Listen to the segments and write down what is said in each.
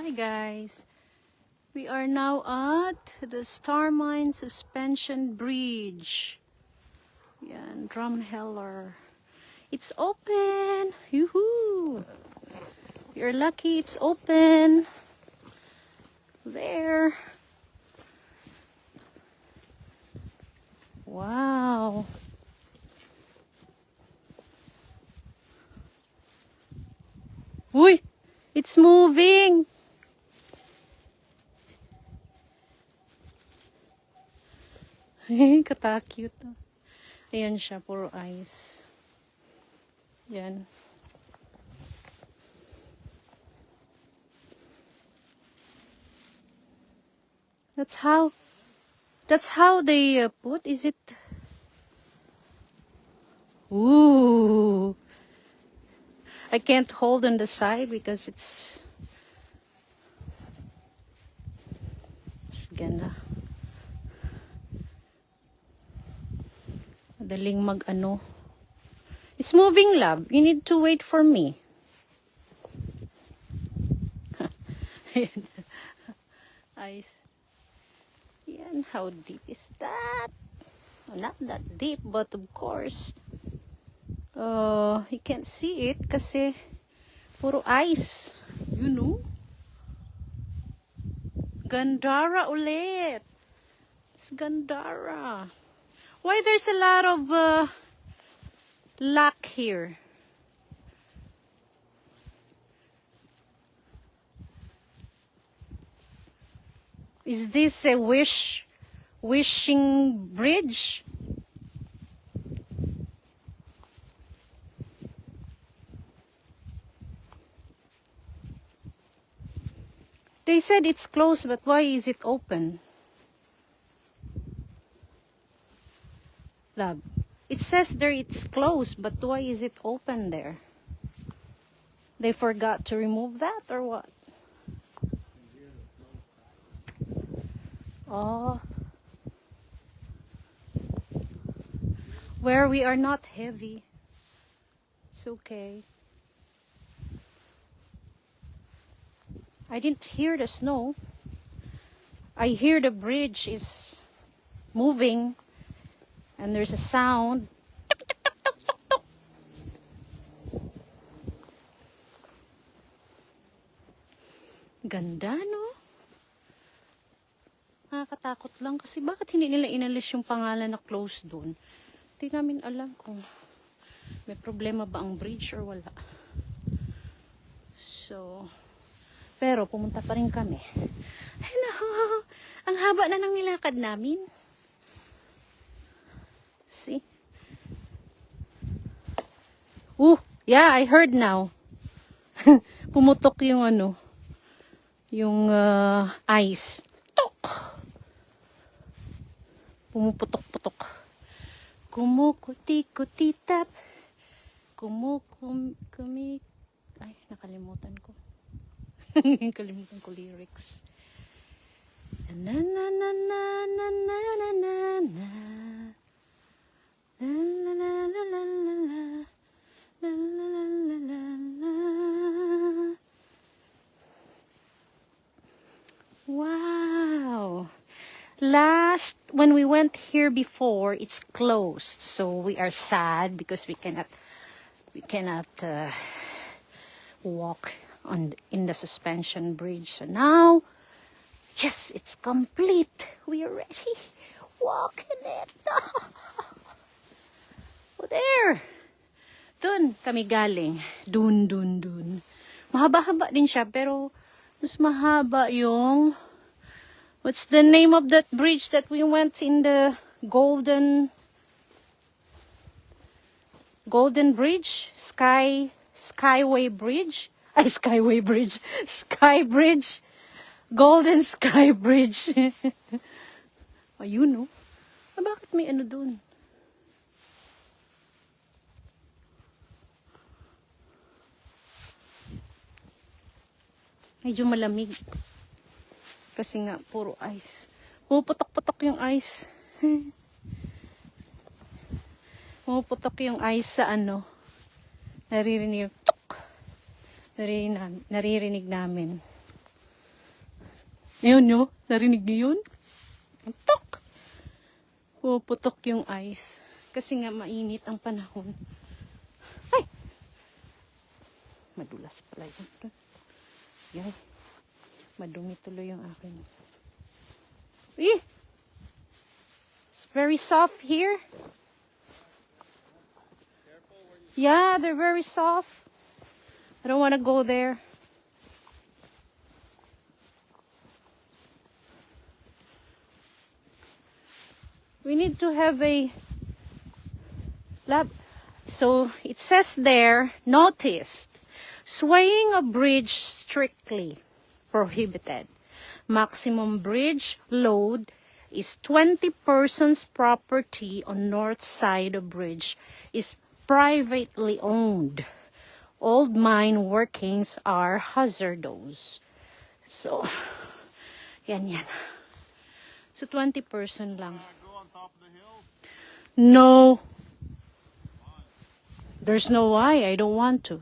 Hi guys, we are now at the Starmine Suspension Bridge. Yan, Drumheller. It's open! Yoo-hoo! You're lucky it's open. There. Wow. Uy! It's moving! Kata-cute. Ayan siya, puro ice. Yan. That's how they put, is it? Ooh. I can't hold on the side because it's gonna madaling mag-ano. It's moving, love. You need to wait for me. Ice. Yan, how deep is that? Oh, not that deep, but of course, you can't see it kasi puro ice. You know? Gandara ulit. It's Gandara. Why there's a lot of lack here? Is this a wishing bridge? They said it's closed, but why is it open? Love, it says there it's closed, but why is it open there? They forgot to remove that or what? Oh. Where we are not heavy. It's okay. I didn't hear the snow. I hear the bridge is moving and there's a sound. Ganda, no? Nakakatakot lang kasi bakit hindi nila inalis yung pangalan na close doon? Hindi namin alam kung may problema ba ang bridge or wala. So, pero pumunta pa rin kami. Hello! Ang haba na ng nilakad namin. See? Yeah, I heard now. Pumutok yung ano, yung ice. Tok! Pumuputok-putok. Kumukuti-kutitap. Ay, nakalimutan ko. Kalimutan ko lyrics. Na na na na na na na na na. La la la la la la. La la la la la la. Wow. When we went here before, it's closed. So we are sad because we cannot walk in the suspension bridge. So now, yes, it's complete. We are ready. Walk in it. Oh, there. Dun kami galing. Dun. Mahaba-haba din siya, pero mas mahaba yung, what's the name of that bridge that we went in the Golden Bridge? Skyway Bridge? Skyway Bridge. Sky Bridge. Golden Sky Bridge. Ayun, no? Bakit may ano dun? Medyo malamig. Kasi nga, puro ice. Puputok-putok yung ice. Puputok yung ice sa ano. Naririnig yung tuk. Naririnig namin. Ayun nyo, narinig nyo yun? Putok! Puputok yung ice. Kasi nga mainit ang panahon. Ay! Madulas pala yun. Yan. Madumi tuloy yung akin. Eh! It's very soft here. Yeah, they're very soft. I don't want to go there. We need to have a lab. So it says there, noticed, swaying a bridge strictly prohibited. Maximum bridge load is 20 persons property on north side of bridge is privately owned. Old mine workings are hazardous. So, yan. So 20 person lang. Go on top of the hill. No. There's no why. I don't want to.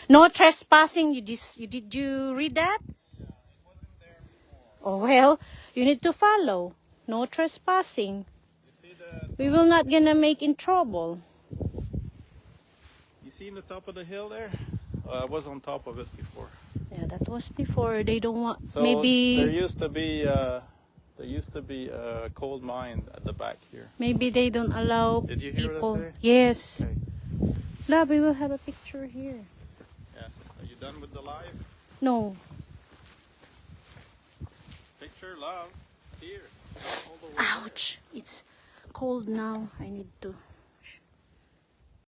No trespassing. Did you read that? Yeah, it wasn't there before. Oh well, you need to follow. No trespassing. You see the? We will not gonna make in trouble. You see in the top of the hill there? I was on top of it before. Yeah, that was before. They don't want. So maybe there used to be a coal mine at the back here. maybe they don't allow Did you hear people. what I say? Yes. Okay. Love, we will have a picture here. Yes. Are you done with the live No. picture, love? Here. All the way there. Ouch. It's cold now. I need to